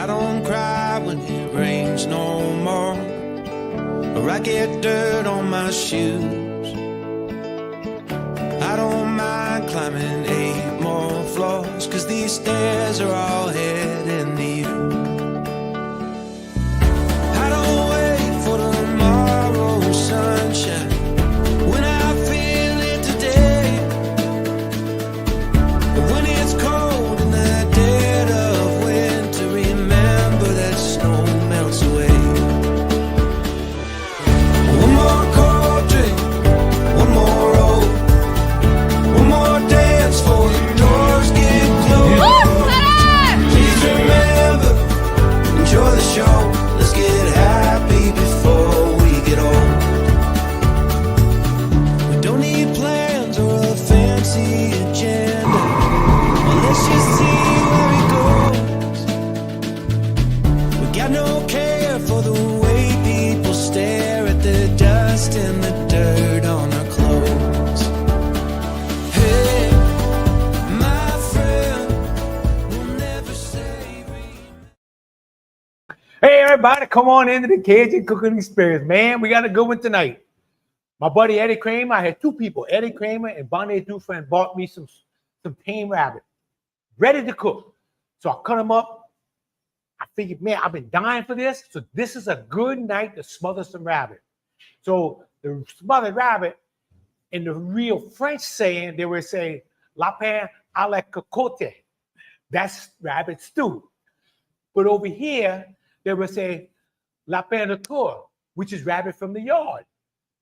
I don't cry when it rains no more, or I get dirt on my shoes. I don't mind climbing 8 more floors, 'cause these stairs are all heading to you. I don't wait for tomorrow's sunshine when I feel it today. But when it's cold in the dead of winter, remember that snow melts away. One more cold drink, one more roll, one more dance before the doors get closed. Please remember, enjoy the show. Let's get happy before we get old. We don't need plans or a fancy agenda. Let's just see where it goes. We got no care for the way people stare at the dust and the dirt on our clothes. Hey, my friend, we'll never say Hey, everybody, come on into the Cajun Cooking Experience, man. We got a good one tonight. My buddy Eddie Kramer, I had 2 people, Eddie Kramer and Bonnie Dufresne, bought me some tame rabbit, ready to cook. So I cut them up. I figured, man, I've been dying for this. So this is a good night to smother some rabbit. So the smothered rabbit, in the real French saying, they would say, lapin à la cocotte. That's rabbit stew. But over here, they would say lapin de tour, which is rabbit from the yard.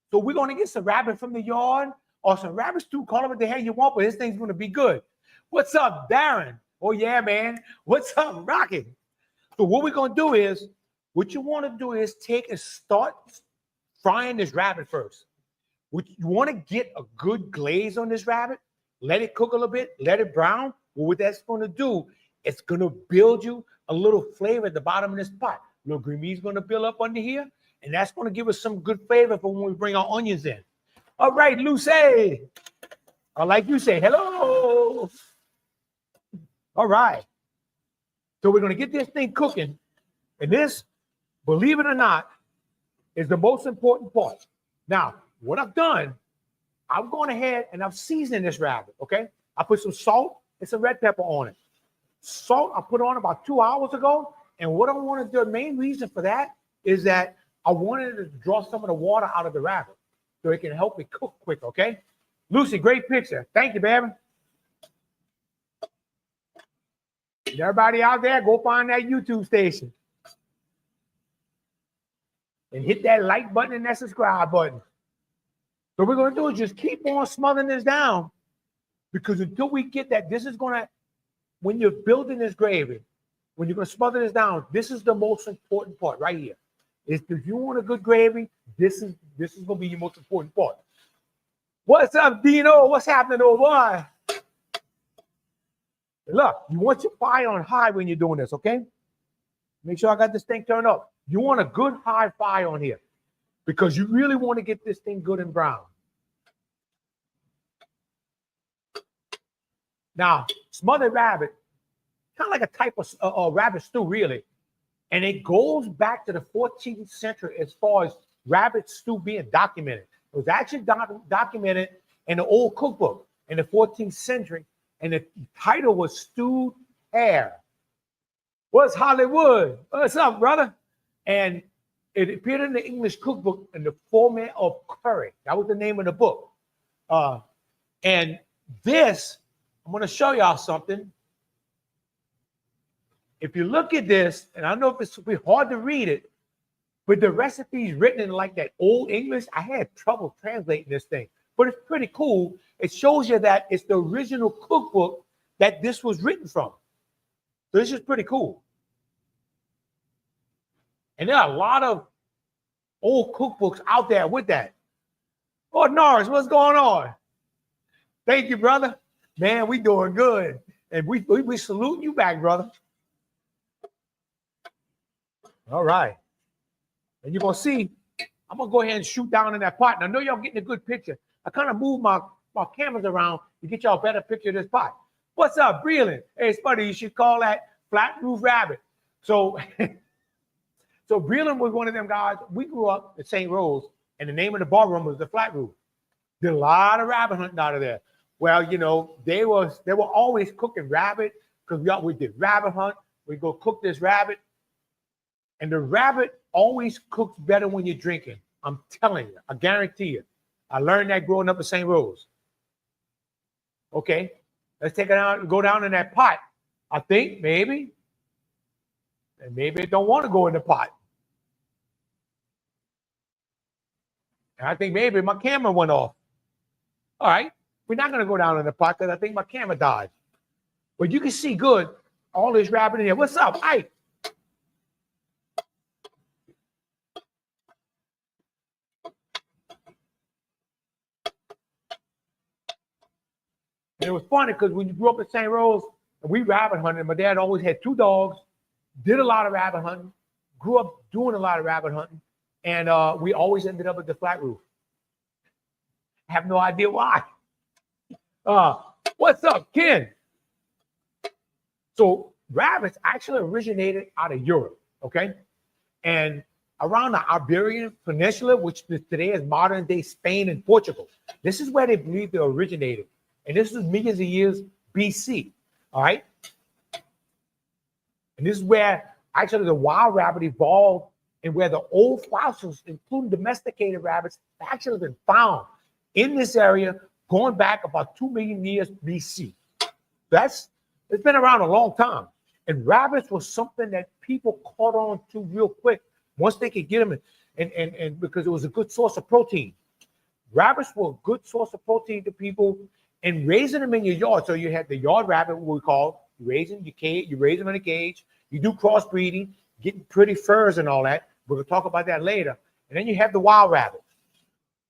So we're going to get some rabbit from the yard or some rabbit stew. Call it what the hell you want, but this thing's going to be good. What's up, Darren? Oh, yeah, man. What's up, Rocky? So what we're going to do is, what you want to do is take and start frying this rabbit first. You want to get a good glaze on this rabbit, let it cook a little bit, let it brown. Well, what that's going to do, it's going to build you a little flavor at the bottom of this pot. A little green meat's going to build up under here, and that's going to give us some good flavor for when we bring our onions in. All right, Lucy. Or like you say, hello. All right. So we're going to get this thing cooking, and this, believe it or not, is the most important part. Now, what I've done, I've gone ahead and I've seasoned this rabbit, okay? I put some salt and some red pepper on it. Salt I put on about 2 hours ago, and what I want to do, the main reason for that is that I wanted to draw some of the water out of the rabbit so it can help it cook quick, okay? Lucy, great picture. Thank you, baby. Everybody out there, go find that YouTube station and hit that like button and that subscribe button. So what we're going to do is just keep on smothering this down, because until we get that, this is going to, when you're building this gravy, when you're going to smother this down, this is the most important part right here. If you want a good gravy, this is going to be your most important part. What's up, Dino? What's happening over there? Look, you want your fire on high when you're doing this, okay? Make sure I got this thing turned up. You want a good high fire on here because you really want to get this thing good and brown. Now, smothered rabbit, kind of like a type of rabbit stew, really. And it goes back to the 14th century as far as rabbit stew being documented. It was actually documented in the old cookbook in the 14th century. And the title was Stewed Hare. What's Hollywood? What's up, brother? And it appeared in the English cookbook in the format of curry. That was the name of the book. And this, I'm going to show y'all something. If you look at this, and I know it's hard to read it, but the recipe is written in like that old English. I had trouble translating this thing, but it's pretty cool. It shows you that it's the original cookbook that this was written from. So this is pretty cool. And there are a lot of old cookbooks out there with that. Oh, Norris, what's going on? Thank you, brother. Man, we doing good. And we salute you back, brother. All right. And you're going to see, I'm going to go ahead and shoot down in that pot. And I know y'all getting a good picture. I kind of moved my cameras around to get y'all a better picture of this pot. What's up, Breland? Hey, Spuddy, you should call that flat roof rabbit. So, so Breland was one of them guys. We grew up in St. Rose, and the name of the bar room was the Flat Roof. Did a lot of rabbit hunting out of there. Well, you know, they were always cooking rabbit because we did rabbit hunt. We go cook this rabbit, and the rabbit always cooks better when you're drinking. I'm telling you, I guarantee you. I learned that growing up in St. Rose. Okay, let's take it out and go down in that pot. I think maybe, and maybe it don't want to go in the pot. And I think maybe my camera went off. All right, we're not going to go down in the pot because I think my camera died. But you can see good all this rabbit in here. What's up, Ike? And it was funny because when you grew up in St. Rose, and we rabbit hunted, my dad always had 2 dogs, did a lot of rabbit hunting, grew up doing a lot of rabbit hunting, and we always ended up at the Flat Roof. I have no idea why. What's up, Ken? So rabbits actually originated out of Europe, okay? And around the Iberian Peninsula, which today is modern-day Spain and Portugal. This is where they believe they originated. And this is millions of years BC, all right? And this is where actually the wild rabbit evolved and where the old fossils, including domesticated rabbits, have actually been found in this area going back about 2 million years BC. It's been around a long time. And rabbits was something that people caught on to real quick once they could get them and because it was a good source of protein. Rabbits were a good source of protein to people and raising them in your yard. So you had the yard rabbit, what we call raising your cage, you raise them in a cage, you do crossbreeding, getting pretty furs and all that. We're gonna talk about that later. And then you have the wild rabbit.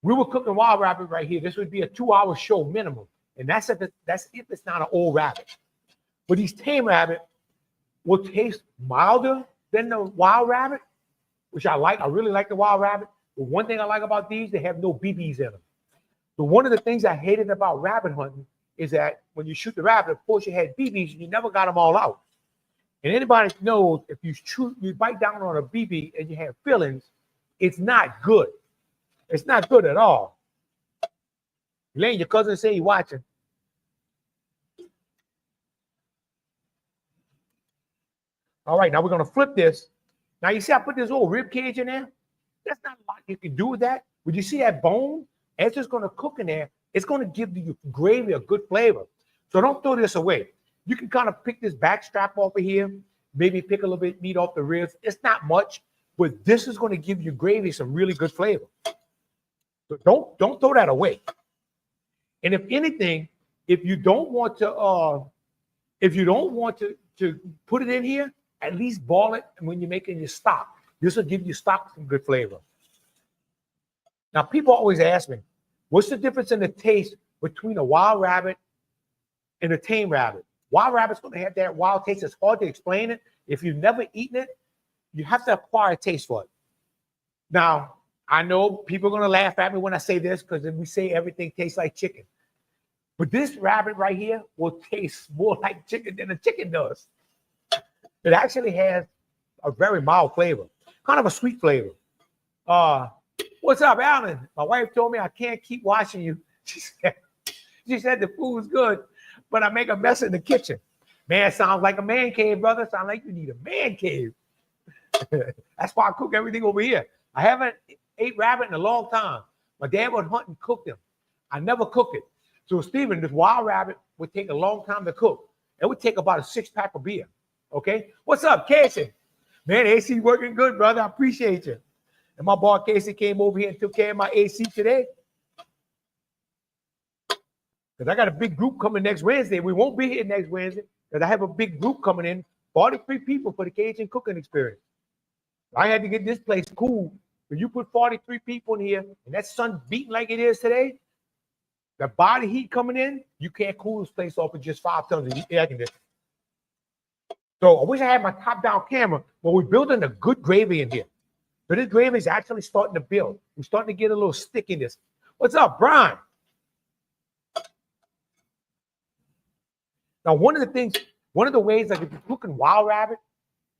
We were cooking wild rabbit right here. This would be a 2-hour show minimum. And that's if it's not an old rabbit. But these tame rabbit will taste milder than the wild rabbit, which I like. I really like the wild rabbit. But one thing I like about these, they have no BBs in them. So one of the things I hated about rabbit hunting is that when you shoot the rabbit, of course you had BBs and you never got them all out. And anybody knows if you bite down on a BB and you have fillings, it's not good. It's not good at all. Elaine, your cousin say you're watching. All right, now we're going to flip this. Now you see I put this old rib cage in there? That's not a lot you can do with that. But you see that bone? As it's going to cook in there, it's going to give the gravy a good flavor. So don't throw this away. You can kind of pick this back strap off of here, maybe pick a little bit of meat off the ribs. It's not much, but this is going to give your gravy some really good flavor. So don't throw that away. And if anything, if you don't want to put it in here, at least boil it when you're making your stock. This will give your stock some good flavor. Now, people always ask me, what's the difference in the taste between a wild rabbit and a tame rabbit? Wild rabbit's going to have that wild taste. It's hard to explain it. If you've never eaten it, you have to acquire a taste for it. Now, I know people are going to laugh at me when I say this because we say everything tastes like chicken. But this rabbit right here will taste more like chicken than a chicken does. It actually has a very mild flavor, kind of a sweet flavor. What's up, Alan? My wife told me I can't keep watching you. She said the food's good, but I make a mess in the kitchen. Man, sounds like a man cave, brother. Sounds like you need a man cave. That's why I cook everything over here. I haven't ate rabbit in a long time. My dad would hunt and cook them. I never cook it. So, Stephen, this wild rabbit would take a long time to cook. It would take about a 6-pack of beer. Okay? What's up, Casey? Man, AC working good, brother. I appreciate you. And my boy Casey came over here and took care of my AC today. Because I got a big group coming next Wednesday. We won't be here next Wednesday because I have a big group coming in, 43 people for the Cajun cooking experience. I had to get this place cool. When you put 43 people in here and that sun beating like it is today, the body heat coming in, you can't cool this place off with just 5 tons of air conditioning. So I wish I had my top-down camera, but we're building a good gravy in here. So this gravy is actually starting to build. We're starting to get a little stickiness. What's up, Brian? Now, one of the ways, like if you're cooking wild rabbit,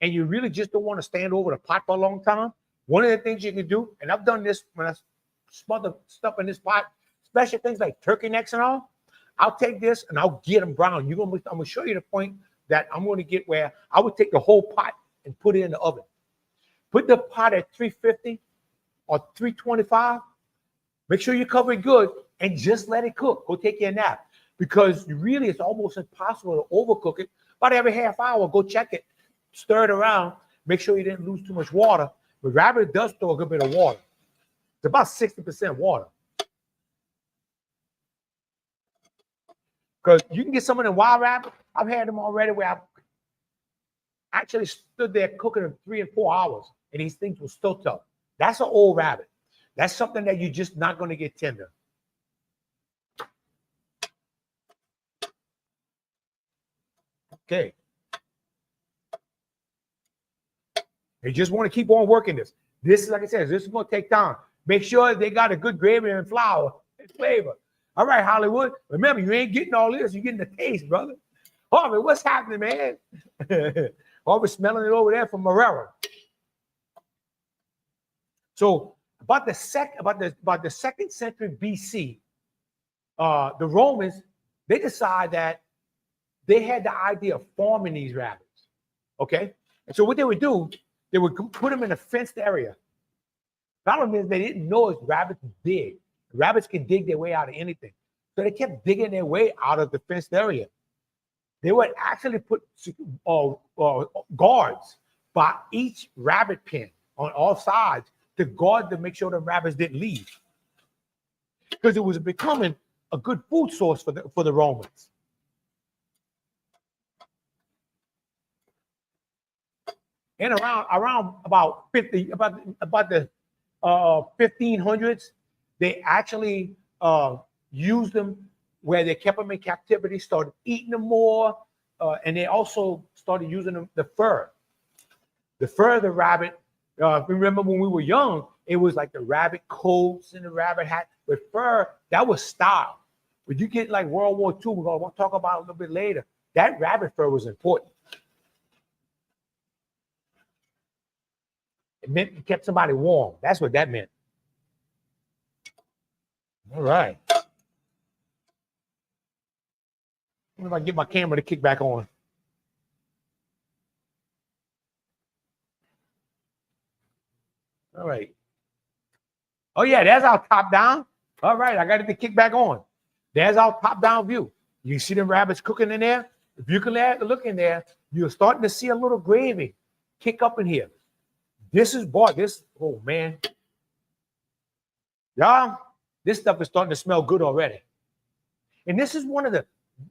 and you really just don't want to stand over the pot for a long time, one of the things you can do, and I've done this when I smother stuff in this pot, especially things like turkey necks and all, I'll take this and I'll get them brown. I'm gonna show you the point that I'm going to get where I would take the whole pot and put it in the oven. Put the pot at 350 or 325. Make sure you cover it good and just let it cook. Go take your nap, because really it's almost impossible to overcook it. About every half hour, go check it, stir it around, make sure you didn't lose too much water. But rabbit does throw a good bit of water. It's about 60% water. Because you can get some of the wild rabbit. I've had them already where I've actually stood there cooking them 3 and 4 hours, and these things were still tough. That's an old rabbit. That's something that you're just not going to get tender. Okay. You just want to keep on working this. This is, like I said, this is going to take time. Make sure they got a good gravy and flour and flavor. All right, Hollywood. Remember, you ain't getting all this. You're getting the taste, brother. Harvey, what's happening, man? Harvey smelling it over there from Marrero. So about the 2nd century BC, the Romans, they decide that they had the idea of farming these rabbits. Okay, and so what they would do, they would put them in a fenced area. Problem is, they didn't know if rabbits dig. Rabbits can dig their way out of anything. So they kept digging their way out of the fenced area. They would actually put guards by each rabbit pen on all sides to guard to make sure the rabbits didn't leave. Because it was becoming a good food source for the Romans. And around about the 1500s, they actually used them where they kept them in captivity, started eating them more, and they also started using them, the fur. The fur of the rabbit, remember when we were young, it was like the rabbit coats and the rabbit hat. But fur, that was style. When you get like World War II, we're going to talk about it a little bit later, that rabbit fur was important. It meant you kept somebody warm. That's what that meant. All right. What if I get my camera to kick back on? All right. Oh, yeah, there's our top down. All right, I got it to kick back on. There's our top down view. You see them rabbits cooking in there? If you can look in there, you're starting to see a little gravy kick up in here. This is bought. Oh, man. Y'all, this stuff is starting to smell good already. And this is one of the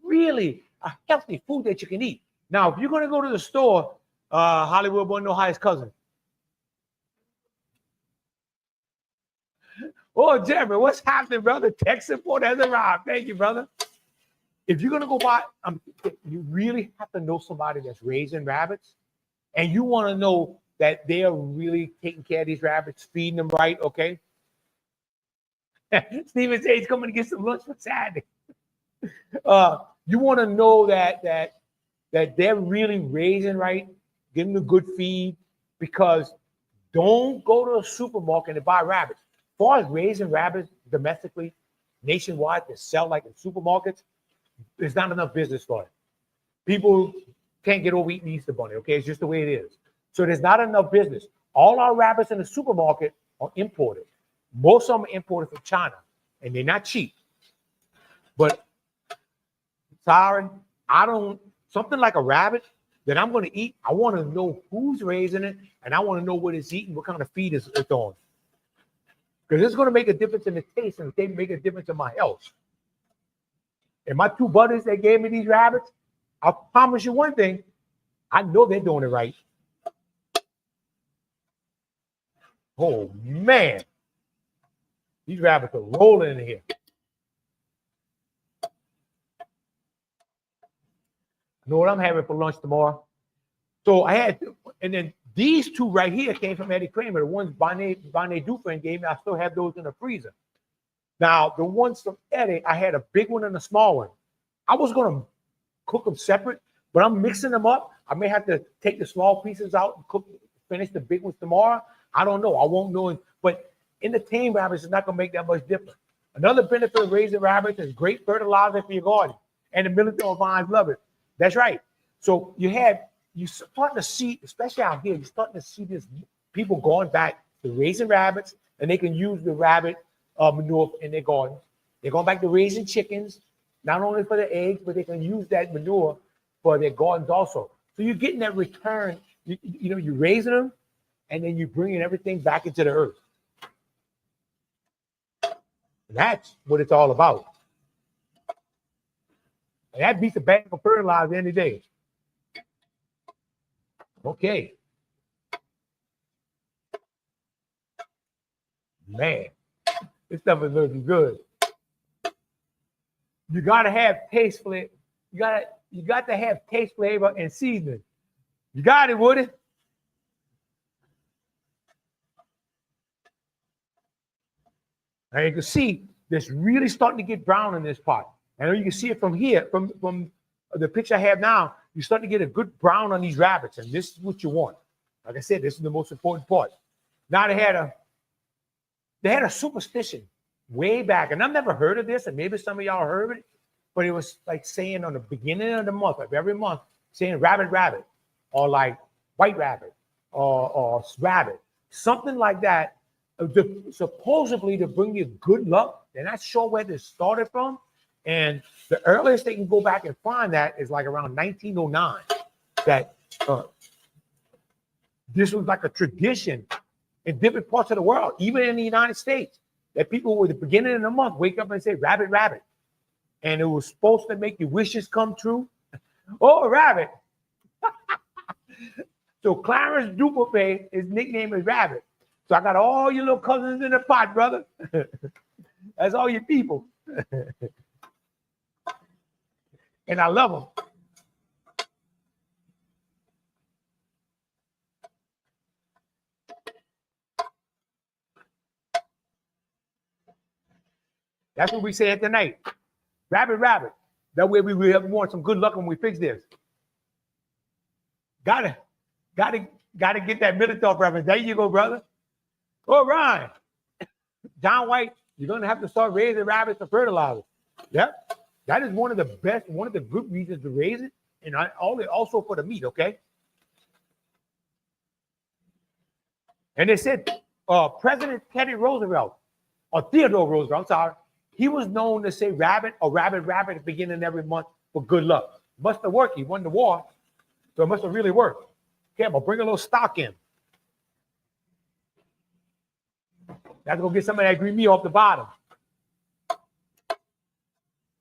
really healthy food that you can eat. Now, if you're going to go to the store, Hollywood boy know how his cousin. Oh, Jeremy, what's happening, brother? Tech support has arrived. Thank you, brother. If you're going to go buy, you really have to know somebody that's raising rabbits, and you want to know that they are really taking care of these rabbits, feeding them right, okay? Steven says he's coming to get some lunch for Saturday. You want to know that they're really raising right, getting a good feed, because don't go to a supermarket and buy rabbits. As far as raising rabbits domestically, nationwide, to sell like in supermarkets, there's not enough business for it. People can't get over eating Easter Bunny, okay? It's just the way it is. So there's not enough business. All our rabbits in the supermarket are imported. Most of them are imported from China, and they're not cheap. But sorry, something like a rabbit that I'm going to eat, I want to know who's raising it, and I want to know what it's eating, what kind of feed it's on. Because it's going to make a difference in the taste, and they make a difference in my health. And my two buddies that gave me these rabbits, I promise you one thing, I know they're doing it right. Oh, man. These rabbits are rolling in here. I know what I'm having for lunch tomorrow. So I had, and then these two right here came from Eddie Kramer. The ones Bonnie Dufresne gave me, I still have those in the freezer. Now, the ones from Eddie, I had a big one and a small one. I was going to cook them separate, but I'm mixing them up. I may have to take the small pieces out and cook, finish the big ones tomorrow. I don't know. I won't know. But in the tame rabbits, it's not going to make that much difference. Another benefit of raising rabbits is great fertilizer for your garden. And the military vines love it. That's right. So you starting to see, especially out here, you're starting to see this people going back to raising rabbits, and they can use the rabbit manure in their gardens. They're going back to raising chickens, not only for the eggs, but they can use that manure for their gardens also. So you're getting that return. You're raising them, and then you're bringing everything back into the earth. And that's what it's all about. And that beats a bag of fertilizer any day. Okay. Man, this stuff is looking good. You gotta have taste flavor. You got to have taste, flavor, and seasoning. You got it, Woody. Now you can see this really starting to get brown in this pot. I know you can see it from here, from the picture I have now. You're starting to get a good brown on these rabbits, and this is what you want. Like I said, this is the most important part. Now they had a superstition way back, and I've never heard of this, and maybe some of y'all heard it, but it was like saying on the beginning of the month, of every month, saying rabbit, rabbit, or like white rabbit, or rabbit, something like that, supposedly to bring you good luck. They're not sure where this started from, and the earliest they can go back and find that is like around 1909, that this was like a tradition in different parts of the world, even in the United States, that people would at the beginning of the month wake up and say rabbit, rabbit. And it was supposed to make your wishes come true. Oh, rabbit. So Clarence Duperpay, his nickname is Rabbit. So I got all your little cousins in the pot, brother. That's all your people. And I love them. That's what we say at the night. Rabbit, rabbit. That way we want some good luck when we fix this. Gotta get that military reference. There you go, brother. All right. John White, you're gonna have to start raising rabbits for fertilizer. Yep. That is one of the good reasons to raise it, and also for the meat, okay? And they said President Teddy Roosevelt, or Theodore Roosevelt, I'm sorry, he was known to say rabbit or rabbit, rabbit at the beginning of every month for good luck. Must have worked. He won the war, so it must have really worked. Okay, I'm gonna bring a little stock in. That's gonna get some of that green meat off the bottom.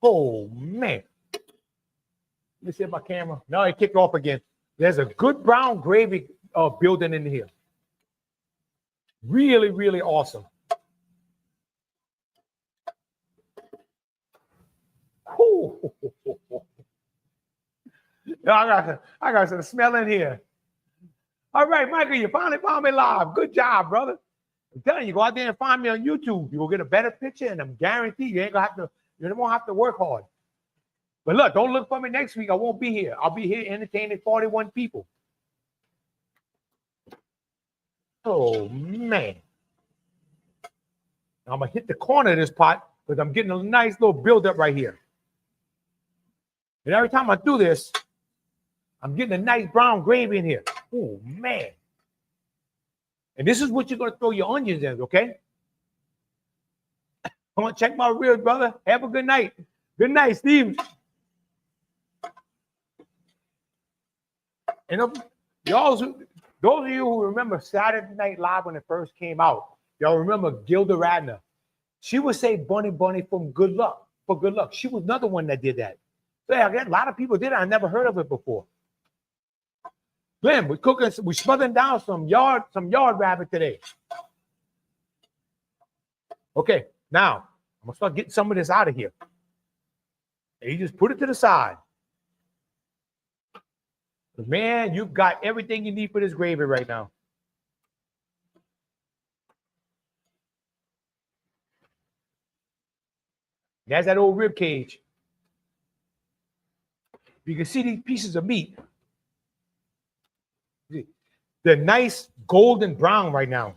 Oh man. Let me see if my camera. No, it kicked off again. There's a good brown gravy building in here. Really, really awesome. Ooh. I got some smell in here. All right, Michael, you finally found me live. Good job, brother. I'm telling you, go out there and find me on YouTube. You will get a better picture, and I'm guaranteed you won't have to work hard. But look, don't look for me next week. I won't be here. I'll be here entertaining 41 people. Oh man. I'm gonna hit the corner of this pot because I'm getting a nice little buildup right here. And every time I do this, I'm getting a nice brown gravy in here. Oh man. And this is what you're gonna throw your onions in, okay? Come on, check my ribs, brother. Have a good night. Good night, Steve. And those of you who remember Saturday Night Live when it first came out, y'all remember Gilda Radner. She would say bunny, bunny for good luck. She was another one that did that. So yeah, a lot of people did it. I never heard of it before. Glenn, we're smothering down some yard rabbit today. Okay, now I'm gonna start getting some of this out of here. And you just put it to the side. Man, you've got everything you need for this gravy right now. There's that old rib cage. You can see these pieces of meat. They're nice golden brown right now.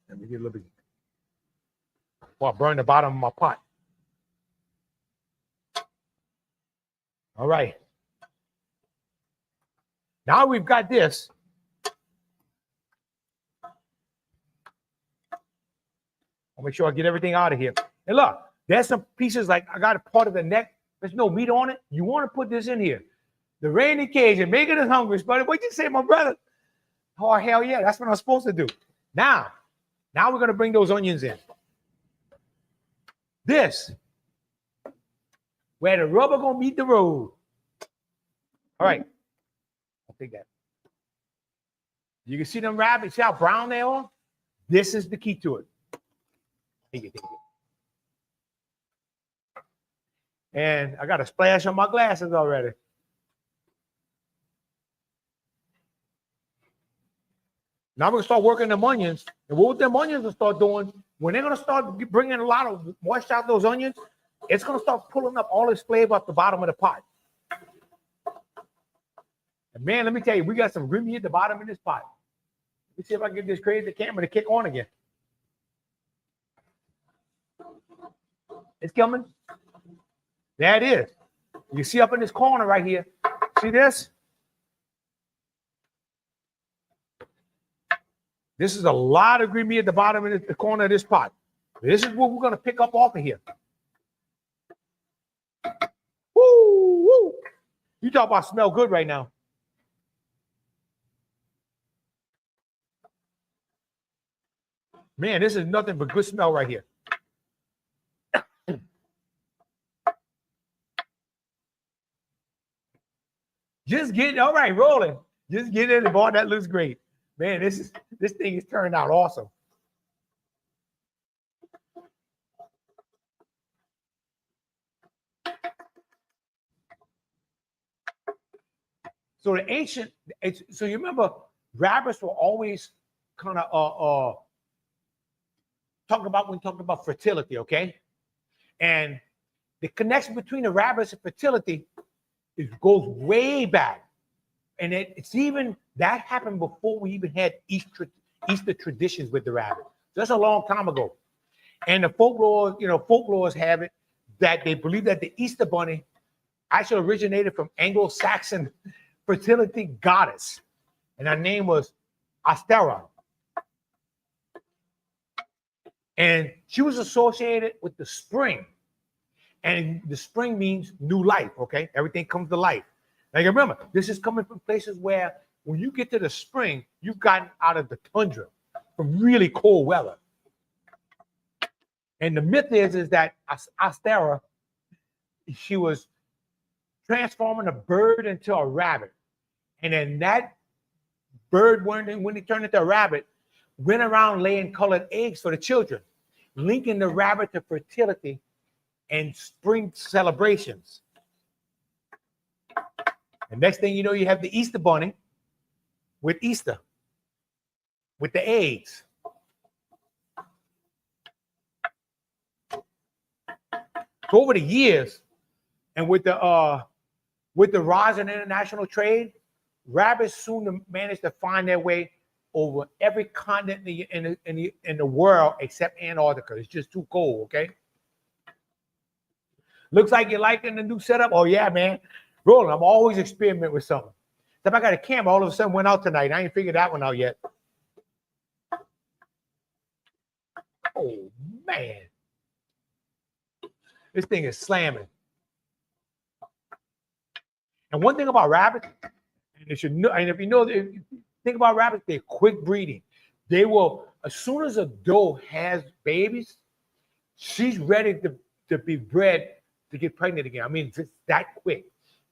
Let me get a little bit. Well, I burned the bottom of my pot. All right. Now we've got this. I'll make sure I get everything out of here. And look, there's some pieces like I got a part of the neck. There's no meat on it. You want to put this in here. The rainy Cajun, making us hungry, buddy. What'd you say, my brother? Oh, hell yeah. That's what I'm supposed to do. Now we're going to bring those onions in. This, where the rubber going to meet the road. All right. I'll take that. You can see them rabbits. See how brown they are? This is the key to it. Take it. And I got a splash on my glasses already. Now we're going to start working them onions. And what them onions will start doing, when they're going to start bringing a lot of moisture out those onions, it's going to start pulling up all this flavor up the bottom of the pot. And man, let me tell you, we got some green meat at the bottom of this pot. Let me see if I can get this crazy camera to kick on again. It's coming. There it is. You see up in this corner right here. See this? This is a lot of green meat at the bottom of the corner of this pot. This is what we're going to pick up off of here. Woo, woo. You talk about smell good right now. Man, this is nothing but good smell right here. Just get all right, rolling. Just get in the ball. That looks great. Man, this thing is turned out awesome. So the ancient, so you remember rabbits were always kind of talking about when talking about fertility, okay? And the connection between the rabbits and fertility goes way back. And it's even, that happened before we even had Easter traditions with the rabbit. That's a long time ago. And the folklores have it that they believe that the Easter bunny actually originated from Anglo-Saxon fertility goddess. And her name was Astera. And she was associated with the spring. And the spring means new life, okay? Everything comes to life. Now, remember, this is coming from places where when you get to the spring, you've gotten out of the tundra from really cold weather. And the myth is that Astera, she was transforming a bird into a rabbit. And then that bird, when it turned into a rabbit, went around laying colored eggs for the children, linking the rabbit to fertility and spring celebrations. And next thing you know, you have the Easter bunny with Easter, with the eggs. So over the years, and with the rise in international trade, rabbits soon managed to find their way over every continent in the world except Antarctica. It's just too cold, okay? Looks like you're liking the new setup. Oh, yeah, man. Roland, I'm always experimenting with something. If I got a camera, all of a sudden went out tonight. I ain't figured that one out yet. Oh, man. This thing is slamming. And one thing about rabbits, and if you think about rabbits, they're quick breeding. They will, as soon as a doe has babies, she's ready to be bred to get pregnant again. I mean, it's that quick.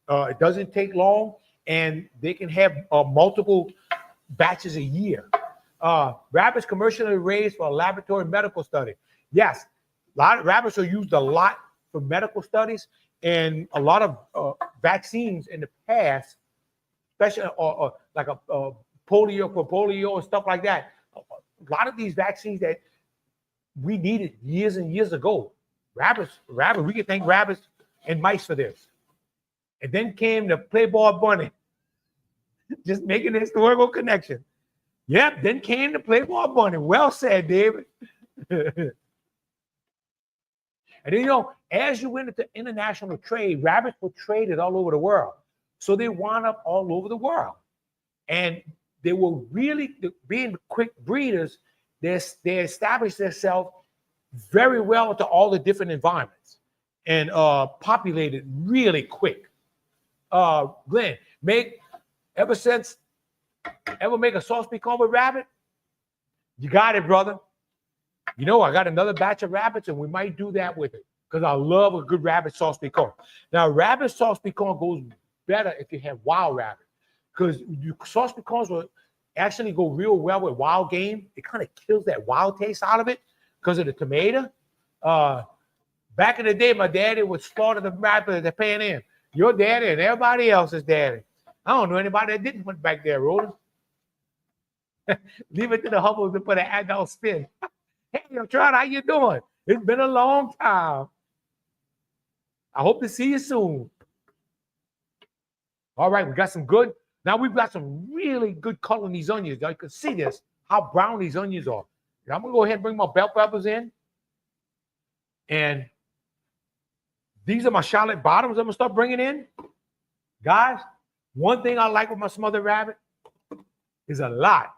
It doesn't take long, and they can have multiple batches a year. Rabbits commercially raised for a laboratory medical study. Yes, a lot of rabbits are used a lot for medical studies, and a lot of vaccines in the past, especially like a polio and stuff like that. A lot of these vaccines that we needed years and years ago. Rabbits, we can thank rabbits and mice for this. And then came the Playboy Bunny. Just making the historical connection. Yep, then came the Playboy Bunny. Well said, David. And then, you know, as you went into international trade, rabbits were traded all over the world. So they wound up all over the world. And they were really, being quick breeders, they established themselves very well into all the different environments and populated really quick. Glenn, ever make a sauce pecan with rabbit? You got it, brother. You know, I got another batch of rabbits, and we might do that with it because I love a good rabbit sauce pecan. Now, rabbit sauce pecan goes better if you have wild rabbit because sauce pecans will actually go real well with wild game. It kind of kills that wild taste out of it because of the tomato. Back in the day, my daddy would slaughter the rabbit at the Pan Am. Your daddy and everybody else's daddy. I don't know anybody that didn't put back there, Rhoda. Leave it to the Hubbles to put an adult spin. Hey, Trot, how you doing? It's been a long time. I hope to see you soon. All right, we got some good. Now we've got some really good color in these onions. You can see this, how brown these onions are. Now I'm going to go ahead and bring my bell peppers in. And these are my shallot bottoms I'm going to start bringing in. Guys, one thing I like with my smothered rabbit is a lot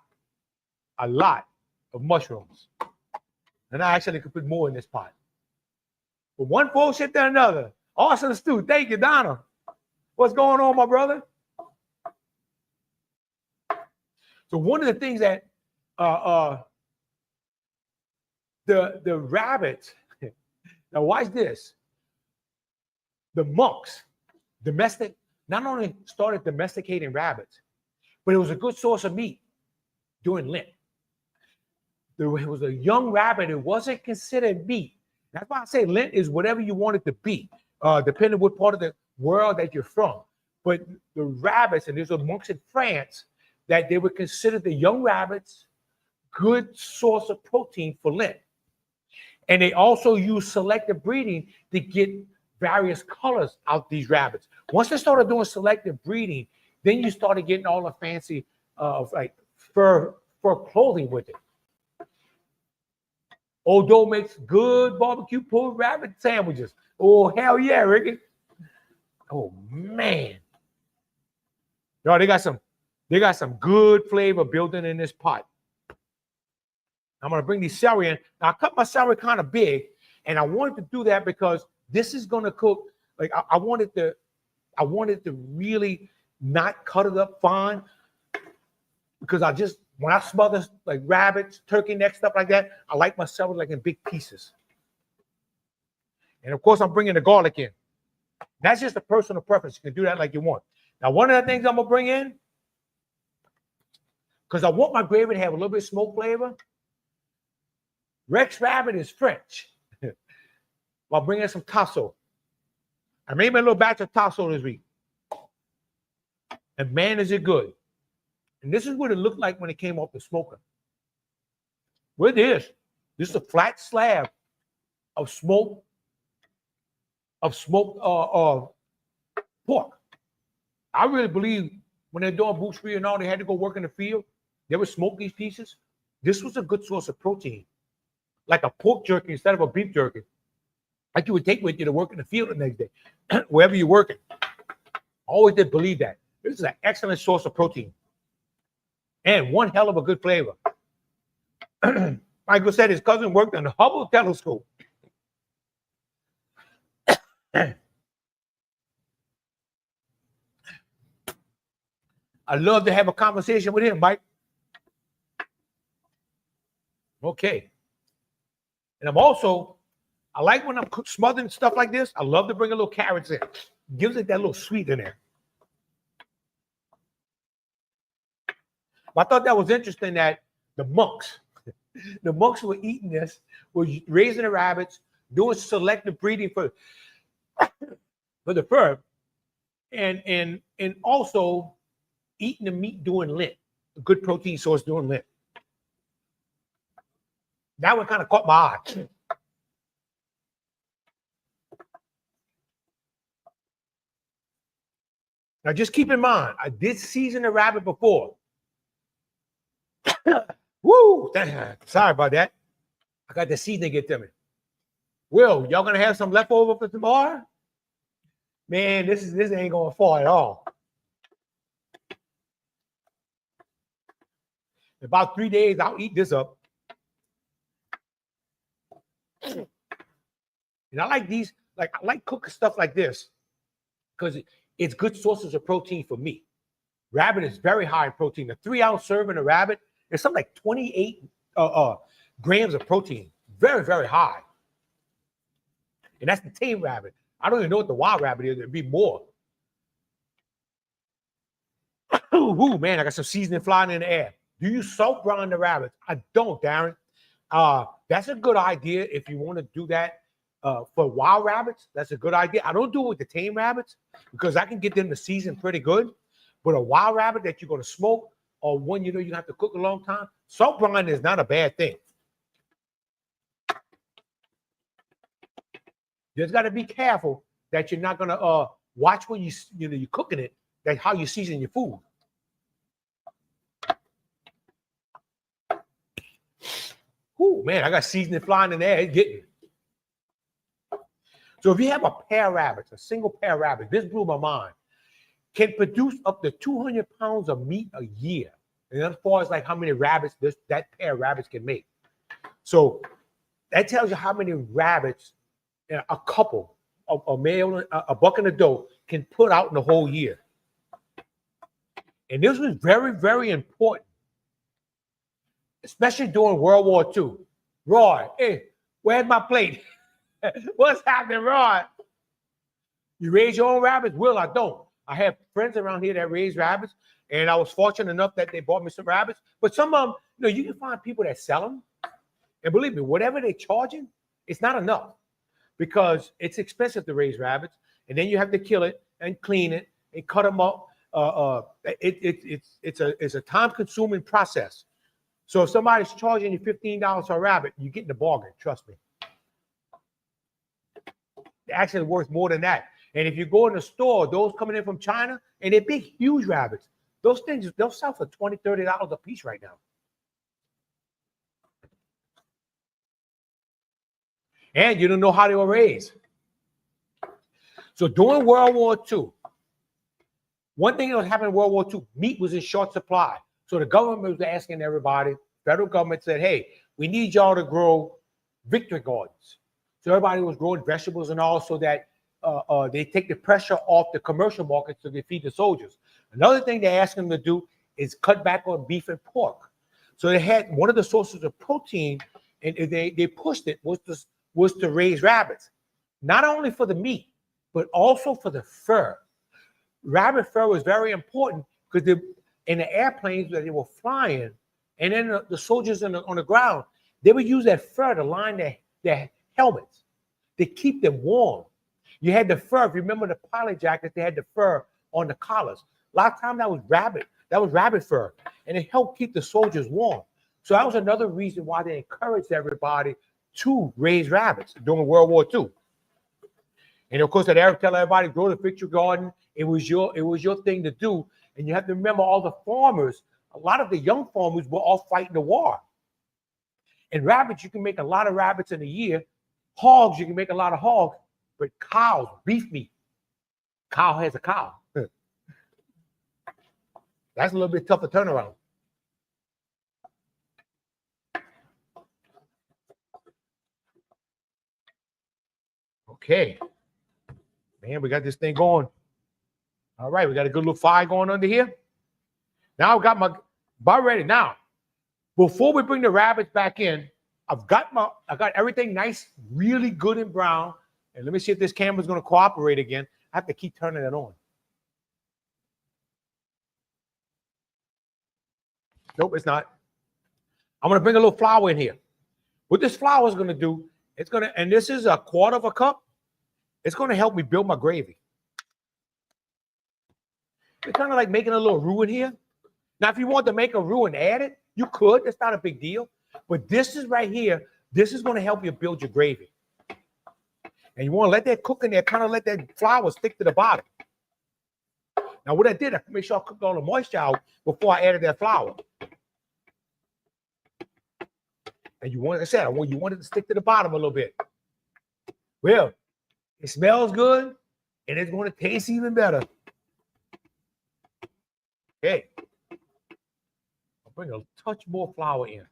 of mushrooms. And I actually could put more in this pot. But one full shit to another. Awesome stew. Thank you, Donna. What's going on, my brother? So one of the things that the rabbits, now watch this. The monks, not only started domesticating rabbits, but it was a good source of meat during Lent. There was a young rabbit. It wasn't considered meat. That's why I say Lent is whatever you want it to be, depending on what part of the world that you're from. But the rabbits, and there's a monks in France that they would consider the young rabbits good source of protein for Lent. And they also use selective breeding to get various colors out these rabbits. Once they started doing selective breeding, then you started getting all the fancy like fur clothing with it. Old Doe makes good barbecue pulled rabbit sandwiches. Oh, hell yeah, Ricky. Oh, man. Yo, they got some good flavor building in this pot. I'm going to bring these celery in. Now, I cut my celery kind of big, and I wanted to do that because this is going to cook. Like, I wanted to really not cut it up fine because when I smother like rabbits, turkey neck, stuff like that, I like my celery like in big pieces. And of course, I'm bringing the garlic in. That's just a personal preference. You can do that like you want. Now, one of the things I'm going to bring in, because I want my gravy to have a little bit of smoke flavor, Rex Rabbit is French. I'll bring in some tasso. I made me a little batch of tasso this week. And man, is it good. And this is what it looked like when it came off the smoker. With this is a flat slab of smoked pork. I really believe when they're doing boucherie and all, they had to go work in the field. They would smoke these pieces. This was a good source of protein, like a pork jerky instead of a beef jerky, like you would take with you to work in the field the next day, wherever you're working. I always did believe that. This is an excellent source of protein and one hell of a good flavor. Michael said his cousin worked on the Hubble telescope. I'd love to have a conversation with him, Mike. Okay. And I like when I'm smothering stuff like this, I love to bring a little carrots in. Gives it that little sweet in there. I thought that was interesting that the monks were eating this, were raising the rabbits, doing selective breeding for the fur, and also eating the meat during Lent, a good protein source during Lent. That one kind of caught my eye. Now, just keep in mind, I did season the rabbit before. Woo! Sorry about that. I got the seasoning get to me. Will, y'all gonna have some leftover for tomorrow? Man, this ain't gonna fall at all. In about 3 days, I'll eat this up. And I like these, I like cooking stuff like this because it's good sources of protein for me. Rabbit is very high in protein. A 3-ounce serving of rabbit is something like 28 grams of protein. Very, very high. And that's the tame rabbit. I don't even know what the wild rabbit is. It'd be more. Ooh, man, I got some seasoning flying in the air. Do you salt brine the rabbits? I don't, Darren. That's a good idea if you want to do that for wild rabbits. That's a good idea. I don't do it with the tame rabbits because I can get them to season pretty good. But a wild rabbit that you're going to smoke or one you have to cook a long time, salt brine is not a bad thing. You just got to be careful that you're not going to watch when you're cooking it, that how you season your food. Ooh, man, I got seasoning flying in there. It's getting. So if you have a pair of rabbits, a single pair of rabbits, this blew my mind, can produce up to 200 pounds of meat a year. And as far as how many rabbits that pair of rabbits can make. So that tells you how many rabbits a couple, a male, a buck and a doe can put out in the whole year. And this was very, very important, especially during World War II. Roy, hey, where's my plate? What's happening, Roy? You raise your own rabbits? Will, I don't. I have friends around here that raise rabbits, and I was fortunate enough that they bought me some rabbits. But some of them, you can find people that sell them. And believe me, whatever they're charging, it's not enough because it's expensive to raise rabbits. And then you have to kill it and clean it and cut them up. It's a time-consuming process. So if somebody's charging you $15 for a rabbit, you're getting a bargain. Trust me. They're actually worth more than that. And if you go in the store, those coming in from China, and they're big, huge rabbits, those things, they'll sell for $20, $30 a piece right now. And you don't know how they were raised. So during World War II, one thing that was happening in World War II, meat was in short supply. So the government was asking everybody, federal government said, hey, we need y'all to grow victory gardens. So everybody was growing vegetables and all so that they take the pressure off the commercial market so they feed the soldiers. Another thing they asked them to do is cut back on beef and pork. So they had one of the sources of protein, and they pushed it was to raise rabbits, not only for the meat, but also for the fur. Rabbit fur was very important because in the airplanes that they were flying, and then the soldiers on the ground, they would use that fur to line their helmets to keep them warm. You had the fur. If you remember the pilot jackets, they had the fur on the collars. A lot of times that was rabbit fur, and it helped keep the soldiers warm. So that was another reason why they encouraged everybody to raise rabbits during World War II. And of course, that Eric tell everybody grow the victory garden. It was your thing to do. And you have to remember all the farmers. A lot of the young farmers were all fighting the war. And rabbits, you can make a lot of rabbits in a year. Hogs, you can make a lot of hogs. But cows, beef meat, cow has a cow. That's a little bit tougher turnaround. Okay. Man, we got this thing going. All right, we got a good little fire going under here. Now I've got my bar ready. Now, before we bring the rabbits back in, I got everything nice, really good and brown. And let me see if this camera's going to cooperate again. I have to keep turning it on. Nope, it's not. I'm going to bring a little flour in here. What this flour is going to do, and this is 1/4 cup. It's going to help me build my gravy. It's kind of like making a little roux in here. Now, if you want to make a roux and add it, you could. It's not a big deal. But this is right here. This is going to help you build your gravy. And you want to let that cook in there, kind of let that flour stick to the bottom. Now, what I did, I made sure I cooked all the moisture out before I added that flour. And you want, like I said, you want it to stick to the bottom a little bit. Well, it smells good, and it's going to taste even better. Okay. I'll bring a touch more flour in.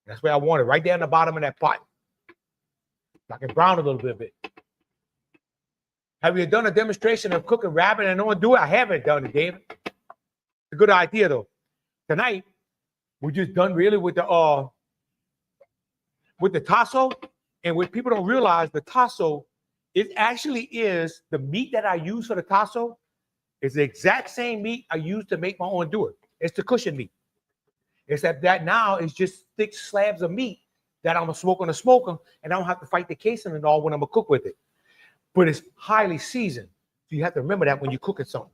That's where I want it, right there in the bottom of that pot. I can brown a little bit. Have you done a demonstration of cooking rabbit and no one do it? I haven't done it, David. It's a good idea, though. Tonight, we're just done really with the tasso. And what people don't realize, the tasso, it actually is the meat that I use for the tasso. It's the exact same meat I use to make my own do it. It's the cushion meat. Except that now it's just thick slabs of meat that I'm going to smoke on a smoker, and I don't have to fight the casing and all when I'm going to cook with it. But it's highly seasoned. So you have to remember that when you're cooking something.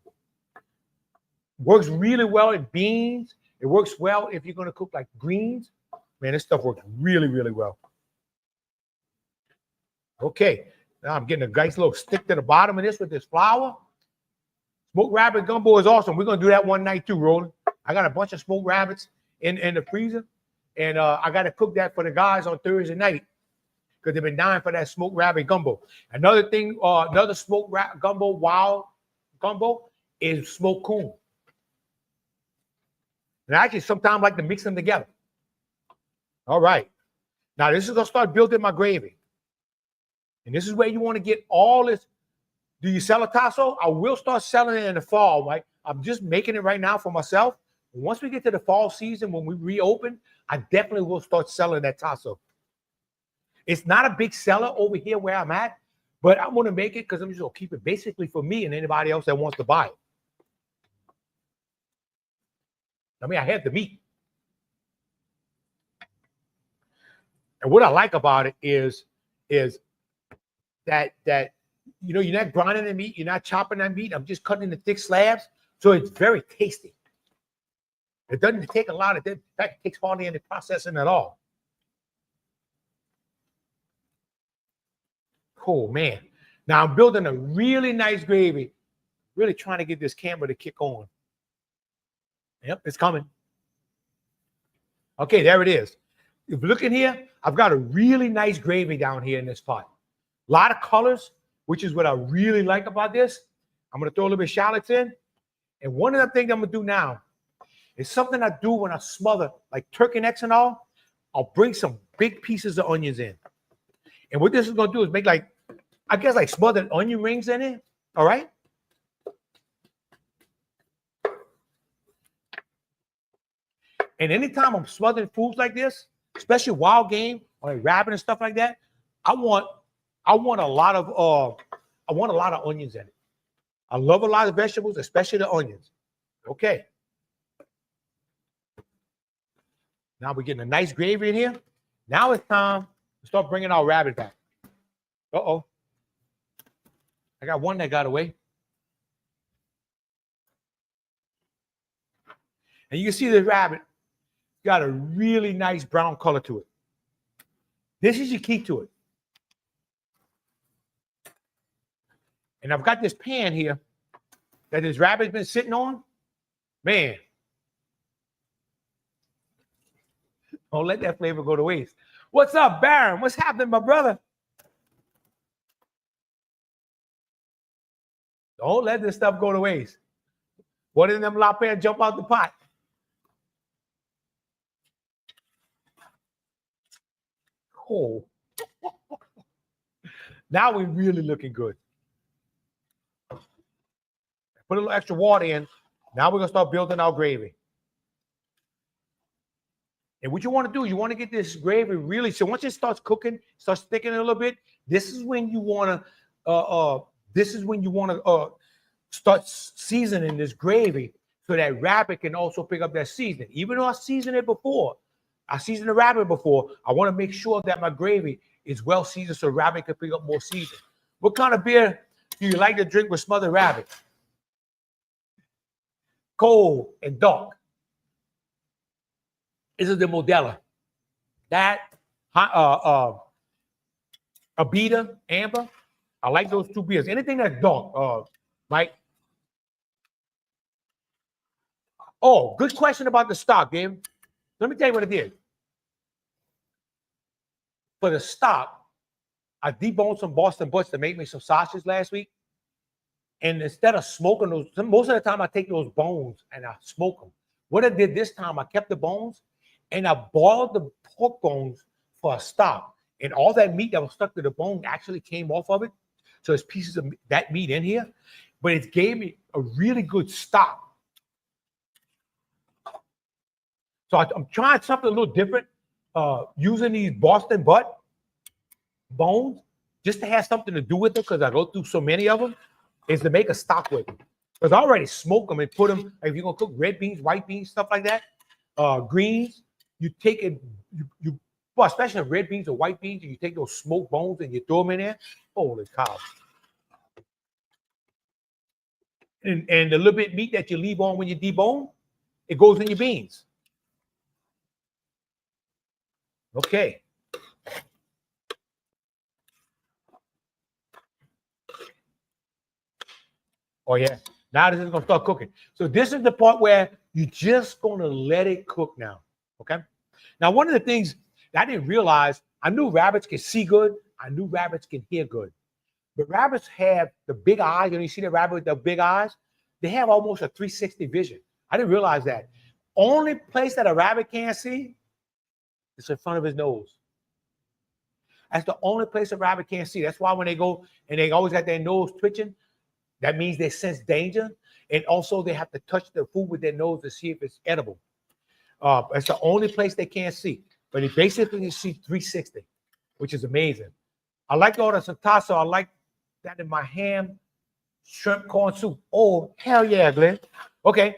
Works really well in beans. It works well if you're going to cook like greens. Man, this stuff works really, really well. Okay, now I'm getting a nice little stick to the bottom of this with this flour. Smoked rabbit gumbo is awesome. We're going to do that one night too, Roland. I got a bunch of smoked rabbits in the freezer, and I got to cook that for the guys on Thursday night because they've been dying for that smoked rabbit gumbo. Another thing, another smoked gumbo, wild gumbo, is smoked coon. And I actually sometimes like to mix them together. All right. Now, this is going to start building my gravy. And this is where you want to get all this. Do you sell a tasso? I will start selling it in the fall, right? I'm just making it right now for myself. Once we get to the fall season, when we reopen, I definitely will start selling that tasso. It's not a big seller over here where I'm at, but I'm going to make it because I'm just going to keep it basically for me and anybody else that wants to buy it. I mean, I have the meat. And what I like about it is that you know, you're not grinding the meat, you're not chopping that meat. I'm just cutting into thick slabs, so it's very tasty. It doesn't take a lot of that. In fact, it takes hardly any processing at all. Cool, man. Now I'm building a really nice gravy. Really trying to get this camera to kick on. Yep, it's coming. Okay, there it is. If you look in here, I've got a really nice gravy down here in this pot. A lot of colors, which is what I really like about this. I'm going to throw a little bit of shallots in. And one of the things I'm going to do now is something I do when I smother, like turkey necks and all. I'll bring some big pieces of onions in. And what this is going to do is make like, I guess like smothered onion rings in it. All right? And anytime I'm smothering foods like this, especially wild game or like rabbit and stuff like that, I want a lot of onions in it. I love a lot of vegetables, especially the onions. Okay. Now we're getting a nice gravy in here. Now it's time to start bringing our rabbit back. Uh-oh. I got one that got away. And you can see the rabbit got a really nice brown color to it. This is your key to it. And I've got this pan here that this rabbit's been sitting on. Man. Don't let that flavor go to waste. What's up, Baron? What's happening, my brother? Don't let this stuff go to waste. One of them lapel jump out the pot. Oh. Now we're really looking good. Put a little extra water in. Now we're going to start building our gravy. And what you want to do, you want to get this gravy really, so once it starts cooking, starts thickening a little bit, this is when you want to start seasoning this gravy so that rabbit can also pick up that seasoning. Even though I seasoned the rabbit before, I want to make sure that my gravy is well seasoned so rabbit can pick up more seasoning. What kind of beer do you like to drink with smothered rabbit? Cold and dark. This is the Modelo. That, Abita, Amber. I like those two beers. Anything that's dark, Mike. Oh, good question about the stock, Dave. Let me tell you what it did. For the stock, I deboned some Boston butts to make me some sausages last week. And instead of smoking those, most of the time I take those bones and I smoke them. What I did this time, I kept the bones and I boiled the pork bones for a stock. And all that meat that was stuck to the bone actually came off of it. So there's pieces of that meat in here. But it gave me a really good stock. So I'm trying something a little different, using these Boston butt bones just to have something to do with them because I go through so many of them, is to make a stock with them. Because I already smoke them and put them, like if you're going to cook red beans, white beans, stuff like that, greens, you take it, well, especially red beans or white beans, you take those smoked bones and you throw them in there. Holy cow. And the little bit of meat that you leave on when you debone, it goes in your beans. Okay. Oh, yeah. Now this is going to start cooking. So this is the part where you're just going to let it cook now. Okay. Now, one of the things that I didn't realize, I knew rabbits can see good. I knew rabbits can hear good. But rabbits have the big eyes. You see the rabbit with the big eyes? They have almost a 360 vision. I didn't realize that. Only place that a rabbit can't see is in front of his nose. That's the only place a rabbit can't see. That's why when they go and they always got their nose twitching, that means they sense danger. And also they have to touch the food with their nose to see if it's edible. It's the only place they can't see. But they basically see 360, which is amazing. I like the order some tasso. I like that in my ham, shrimp, corn soup. Oh, hell yeah, Glenn. Okay.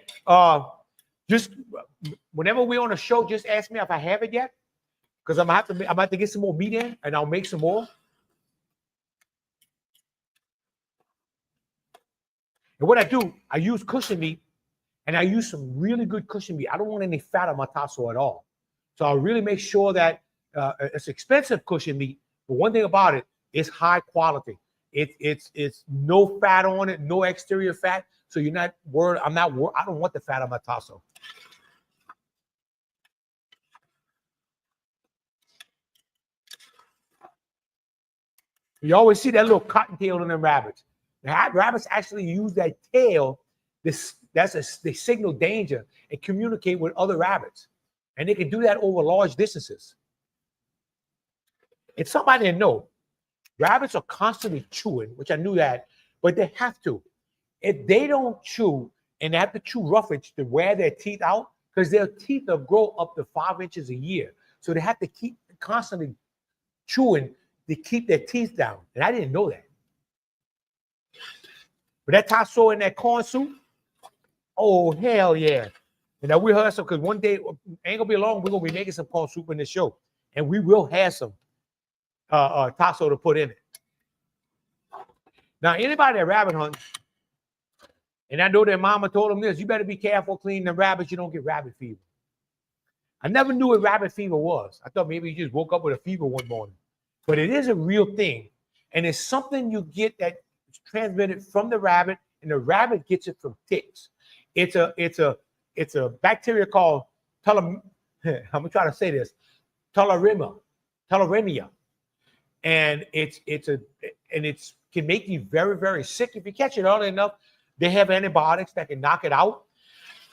Just whenever we're on a show, just ask me if I have it yet. Because I'm about to get some more meat in and I'll make some more. And what I do, I use cushion meat and I use some really good cushion meat. I don't want any fat on my tasso at all. So I really make sure that it's expensive cushion meat, but one thing about it, it's high quality. It's no fat on it, no exterior fat. So you're not worried. I don't want the fat on my tasso. You always see that little cottontail in them rabbits. The rabbits actually use that tail. They signal danger and communicate with other rabbits. And they can do that over large distances. It's somebody to know. Rabbits are constantly chewing, which I knew that, but they have to. If they don't chew and they have to chew roughage to wear their teeth out, because their teeth will grow up to 5 inches a year. So they have to keep constantly chewing to keep their teeth down. And I didn't know that. But that tasso in that corn soup, oh, hell yeah. And now we heard some, because one day, ain't gonna be long, we're gonna be making some corn soup in this show. And we will have some tasso to put in it. Now, anybody that rabbit hunts, and I know their mama told them this, you better be careful cleaning the rabbits, you don't get rabbit fever. I never knew what rabbit fever was. I thought maybe you just woke up with a fever one morning. But it is a real thing. And it's something you get that is transmitted from the rabbit, and the rabbit gets it from ticks. It's a bacteria called I'm gonna try to say this, tularemia. And it can make you very, very sick. If you catch it early enough, they have antibiotics that can knock it out.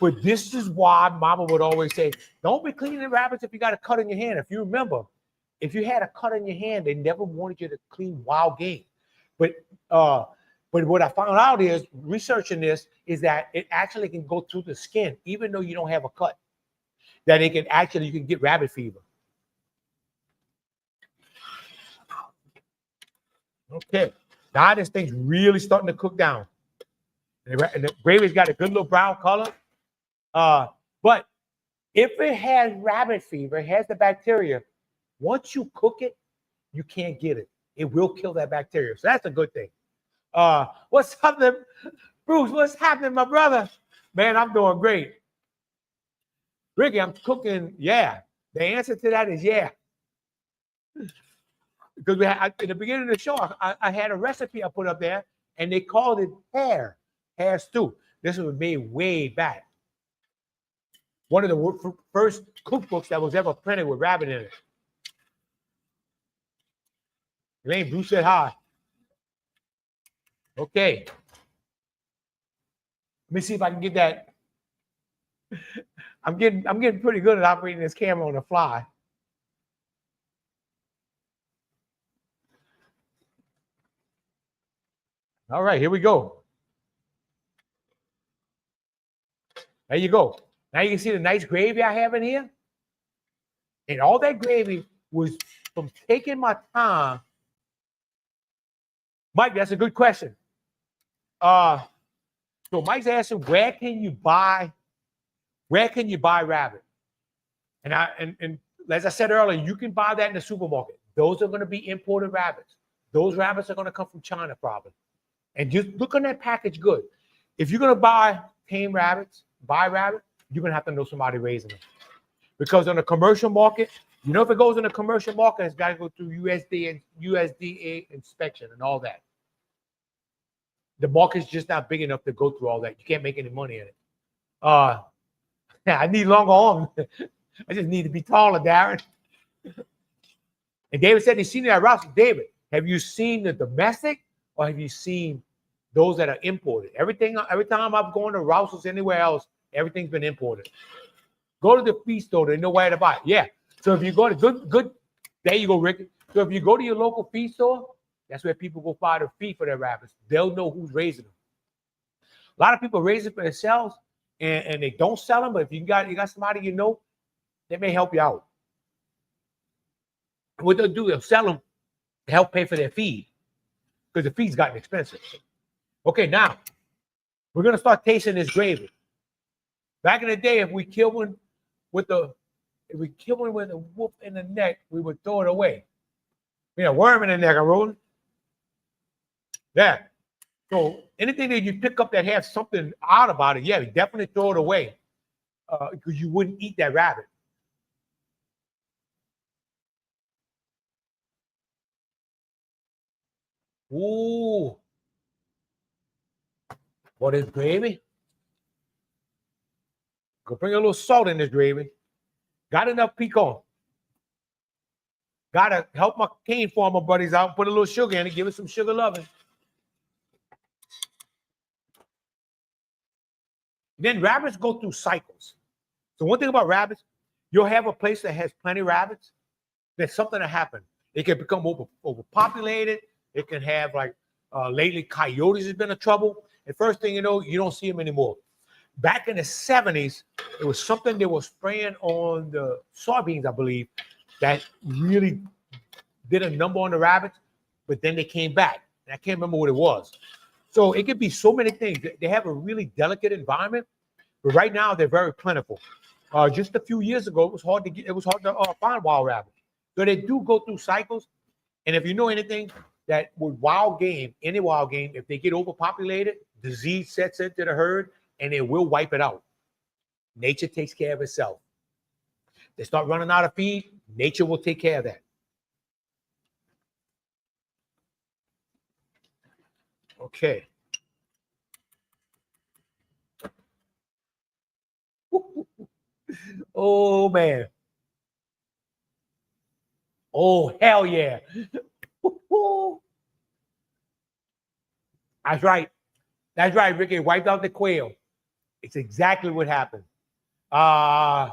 But this is why Mama would always say, don't be cleaning the rabbits if you got a cut in your hand. If you remember, if you had a cut in your hand, they never wanted you to clean wild game. But what I found out is, researching this, is that it actually can go through the skin, even though you don't have a cut. That it can actually, you can get rabbit fever. Okay, now this thing's really starting to cook down. And the gravy's got a good little brown color. But if it has rabbit fever, it has the bacteria, once you cook it, you can't get it. It will kill that bacteria. So that's a good thing. What's happening, Bruce? What's happening, my brother? Man, I'm doing great. Ricky, I'm cooking. Yeah. The answer to that is yeah. Because in the beginning of the show, I had a recipe I put up there, and they called it hair stew. This was made way back. One of the first cookbooks that was ever printed with rabbit in it. Elaine, Bruce said hi. Okay. Let me see if I can get that. I'm getting pretty good at operating this camera on the fly. All right, here we go. There you go. Now you can see the nice gravy I have in here. And all that gravy was from taking my time. Mike, that's a good question. So Mike's asking, where can you buy rabbit? And as I said earlier, you can buy that in the supermarket. Those are going to be imported rabbits. Those rabbits are going to come from China probably. And just look on that package good. If you're going to buy tame rabbits, you're going to have to know somebody raising them. Because on the commercial market, you know, if it goes in the commercial market, it's got to go through USDA inspection and all that. The market's just not big enough to go through all that. You can't make any money in it. I need longer arms. I just need to be taller, Darren. And David said he's seen it at Rouse. David, have you seen the domestic or have you seen those that are imported? Every time I've gone to Rouse's anywhere else, everything's been imported. Go to the feed store, they know where to buy it. Yeah. So if you go to good, there you go, Ricky. So if you go to your local feed store, that's where people go buy the feed for their rabbits. They'll know who's raising them. A lot of people raise it for themselves and they don't sell them, but if you got somebody you know, they may help you out. What they'll do, they'll sell them to help pay for their feed because the feed's gotten expensive. Okay, now we're gonna start tasting this gravy. Back in the day, if we killed one with a whoop in the neck, we would throw it away. A worm in the neck, I wrote. Yeah. So anything that you pick up that has something odd about it, yeah, you definitely throw it away because you wouldn't eat that rabbit. Ooh. What is gravy? Go bring a little salt in this gravy. Got enough pecan. Gotta help my cane farmer buddies out. Put a little sugar in it. Give it some sugar loving. Then rabbits go through cycles. So one thing about rabbits, you'll have a place that has plenty of rabbits. There's something that happens. It can become overpopulated. It can have lately coyotes has been in trouble. And first thing you know, you don't see them anymore. Back in the 70s, it was something they were spraying on the soybeans, I believe, that really did a number on the rabbits, but then they came back. And I can't remember what it was. So it could be so many things. They have a really delicate environment, but right now they're very plentiful. Just a few years ago, it was hard to find wild rabbits. So they do go through cycles. And if you know anything, that with any wild game, if they get overpopulated, disease sets into the herd and it will wipe it out. Nature takes care of itself. They start running out of feed, nature will take care of that. Okay. Oh, man. Oh, hell yeah. That's right. That's right, Ricky. Wiped out the quail. It's exactly what happened. I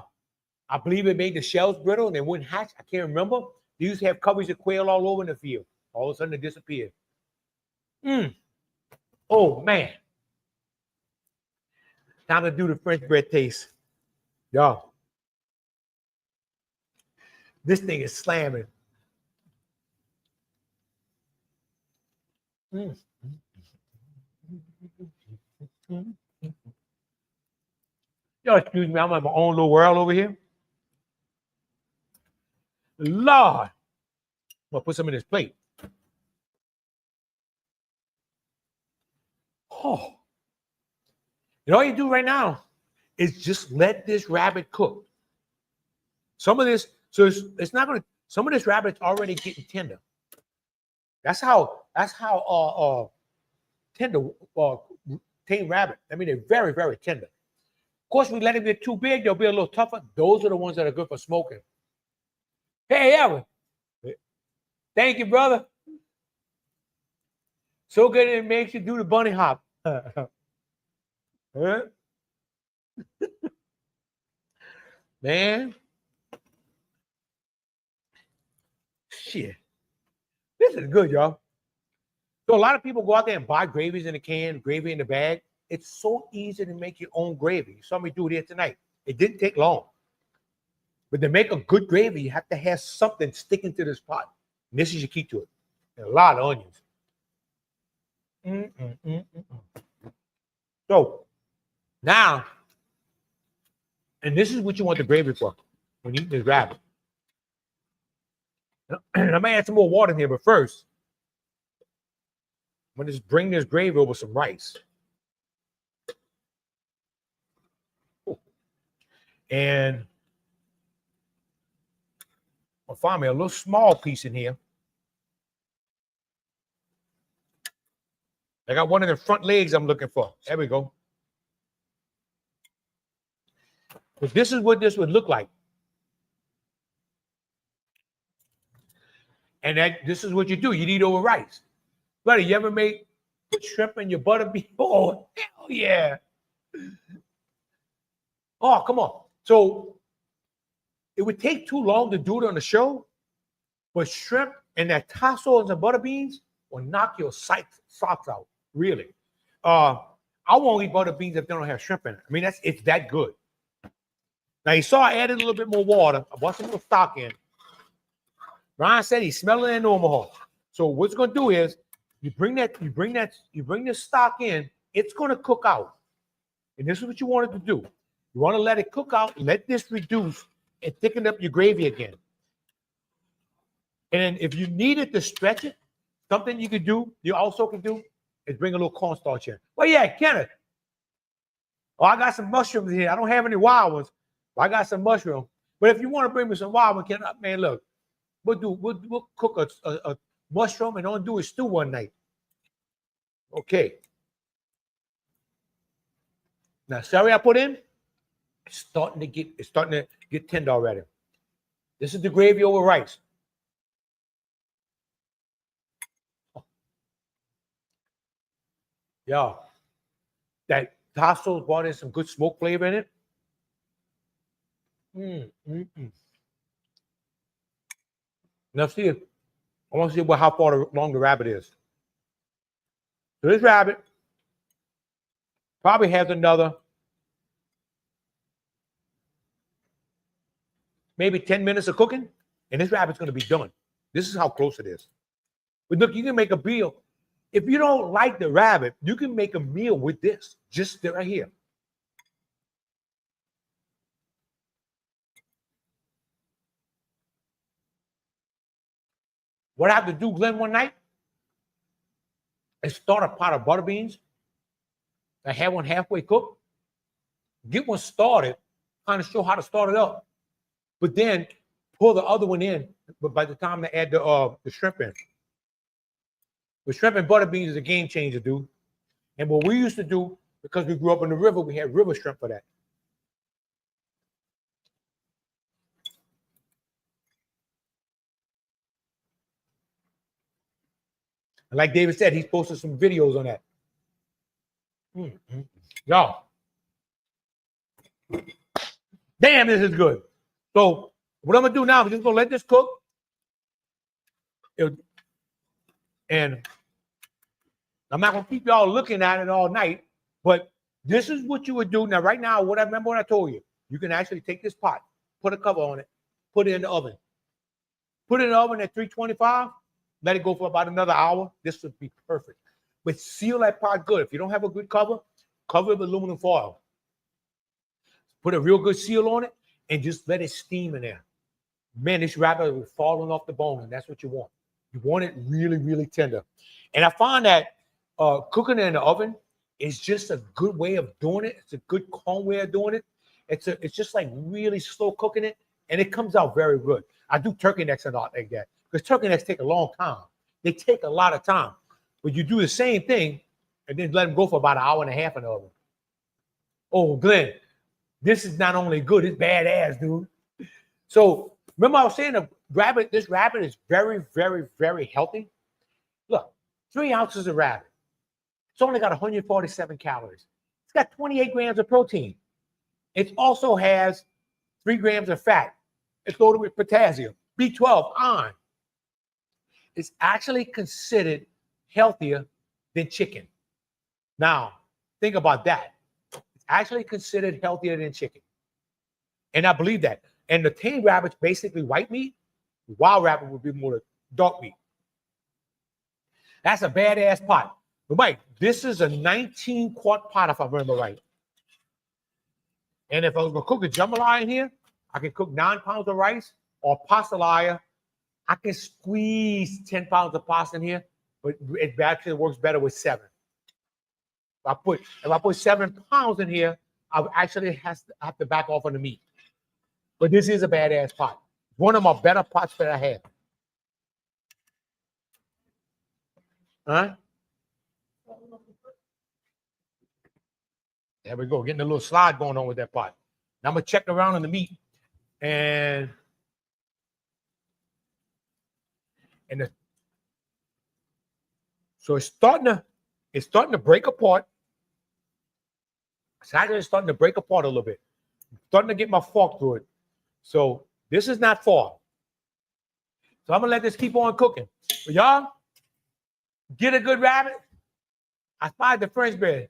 believe it made the shells brittle and they wouldn't hatch. I can't remember. They used to have coverage of quail all over in the field. All of a sudden, they disappeared. Oh, man. Time to do the French bread taste. Yo. This thing is slamming. Yo, excuse me, I'm in my own little world over here. Lord. I'm going to put some in this plate. Oh. And all you do right now is just let this rabbit cook. Some of this, so it's not going to, some of this rabbit's already getting tender. That's how tender tame rabbit. I mean, they're very, very tender. course, we let them get too big, they'll be a little tougher. Those are the ones that are good for smoking. Hey, Evan. Thank you, brother. So good it makes you do the bunny hop. Man. Shit. This is good, y'all. So a lot of people go out there and buy gravies in a can, gravy in the bag. It's so easy to make your own gravy. You saw me do it here tonight. It didn't take long. But to make a good gravy, you have to have something sticking to this pot. And this is your key to it. And a lot of onions. So now, and this is what you want the gravy for when you eat this rabbit. I'm going to add some more water in here, but first, I'm going to just bring this gravy over some rice. And I'll find me a little small piece in here. I got one of the front legs I'm looking for. There we go. But this is what this would look like. And this is what you do. You eat over rice. Buddy, you ever put shrimp in your butter beef? Oh, hell yeah. Oh, come on. So it would take too long to do it on the show, but shrimp and that tassels and butter beans will knock your socks out, really. I won't eat butter beans if they don't have shrimp in it. I mean, it's that good. Now, you saw I added a little bit more water. I brought some more stock in. Ryan said he's smelling it in Omaha. So what's going to do is you bring this stock in, it's going to cook out. And this is what you want it to do. You want to let it cook out, let this reduce, and thicken up your gravy again. And then if you needed to stretch it, something you could do, you also can do, is bring a little cornstarch in. Well, yeah, Kenneth. Oh, I got some mushrooms here. I don't have any wild ones, but I got some mushrooms. But if you want to bring me some wild ones, Kenneth, man, look, we'll cook a mushroom and don't do a stew one night. Okay. Now, celery I put in, it's starting to get tender already. This is the gravy over rice. Yeah, that tassels brought in some good smoke flavor in it. Now see, I want to see how far long the rabbit is. So this rabbit probably has another maybe 10 minutes of cooking, and this rabbit's going to be done. This is how close it is. But look, you can make a meal. If you don't like the rabbit, you can make a meal with this, just right here. What I have to do, Glenn, one night is start a pot of butter beans. I have one halfway cooked. Get one started, kind of show how to start it up. But then pull the other one in. But by the time they add the shrimp in. But shrimp and butter beans is a game changer, dude. And what we used to do, because we grew up in the river, we had river shrimp for that. And like David said, he's posted some videos on that. Y'all. Damn, this is good. So what I'm going to do now, I'm just going to let this cook. And I'm not going to keep y'all looking at it all night, but this is what you would do. Now, right now, what I told you, you can actually take this pot, put a cover on it, put it in the oven. Put it in the oven at 325, let it go for about another hour. This would be perfect. But seal that pot good. If you don't have a good cover, cover it with aluminum foil. Put a real good seal on it and just let it steam in there. Man, this rabbit is falling off the bone, and that's what you want. You want it really, really tender. And I find that cooking it in the oven is just a good way of doing it. It's a good calm way of doing it. It's just like really slow cooking it, and it comes out very good. I do turkey necks a lot like that because turkey necks take a long time. They take a lot of time. But you do the same thing and then let them go for about an hour and a half in the oven. Oh, Glenn, This is not only good, it's badass, dude. So remember I was saying this rabbit is very, very, very healthy. Look, 3 ounces of rabbit. It's only got 147 calories. It's got 28 grams of protein. It also has 3 grams of fat. It's loaded with potassium, B12, iron. It's actually considered healthier than chicken. Now, think about that. It's actually considered healthier than chicken. And I believe that. And the tame rabbit's basically white meat. Wild rabbit would be more dark meat. That's a badass pot. But Mike, this is a 19-quart pot, if I remember right. And if I was going to cook a jambalaya in here, I can cook 9 pounds of rice, or pastalaya. I can squeeze 10 pounds of pasta in here, but it actually works better with 7. If I put 7 pounds in here, I actually have to back off on the meat. But this is a badass pot. One of my better pots that I have. Huh? There we go. Getting a little slide going on with that pot. Now I'm gonna check around on the meat, so it's starting to break apart. It's actually starting to break apart a little bit. I'm starting to get my fork through it. So this is not far. So I'm gonna let this keep on cooking. But y'all, get a good rabbit. I spied the French bread.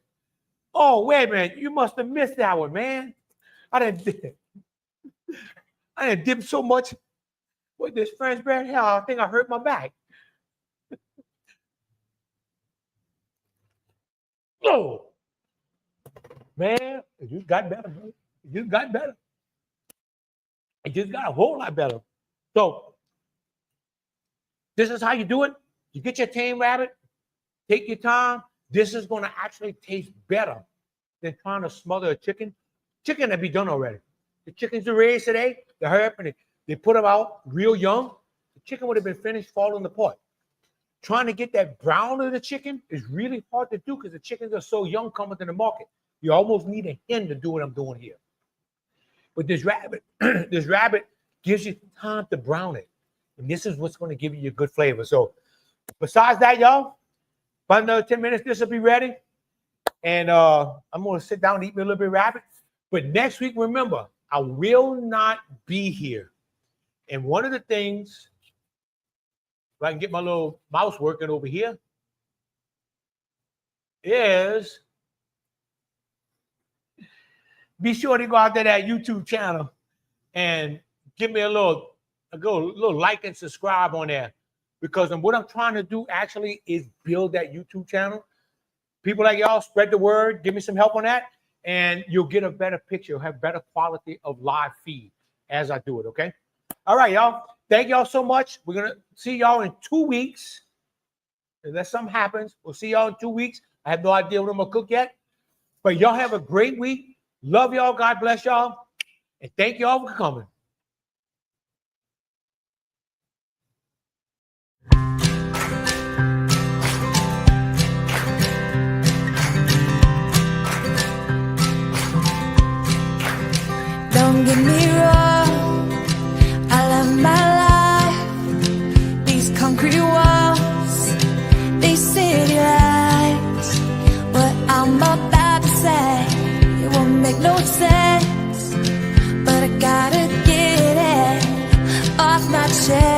Oh, wait a minute. You must have missed that one, man. I didn't dip so much with this French bread. Hell, I think I hurt my back. Oh, man, it just got better, bro. It just got better. It just got a whole lot better. So this is how you do it. You get your tame rabbit, take your time. This is going to actually taste better than trying to smother a chicken. Chicken that be done already. The chickens are raised today. They hurry up and they put them out real young. The chicken would have been finished falling apart. Trying to get that brown of the chicken is really hard to do because the chickens are so young coming to the market. You almost need a hen to do what I'm doing here. But this rabbit gives you time to brown it. And this is what's going to give you a good flavor. So besides that, y'all, about another 10 minutes, this will be ready. And I'm going to sit down and eat me a little bit of rabbit. But next week, remember, I will not be here. And one of the things, if I can get my little mouse working over here, is be sure to go out to that YouTube channel and give me a little like and subscribe on there. Because what I'm trying to do actually is build that YouTube channel. People like y'all, spread the word. Give me some help on that. And you'll get a better picture. You'll have better quality of live feed as I do it, okay? All right, y'all. Thank y'all so much. We're going to see y'all in 2 weeks. Unless something happens, we'll see y'all in 2 weeks. I have no idea what I'm going to cook yet. But y'all have a great week. Love y'all. God bless y'all. And thank y'all for coming. Don't get me wrong, I love my life. These concrete walls, these city lights. What I'm about to say, it won't make no sense, but I gotta get it off my chest.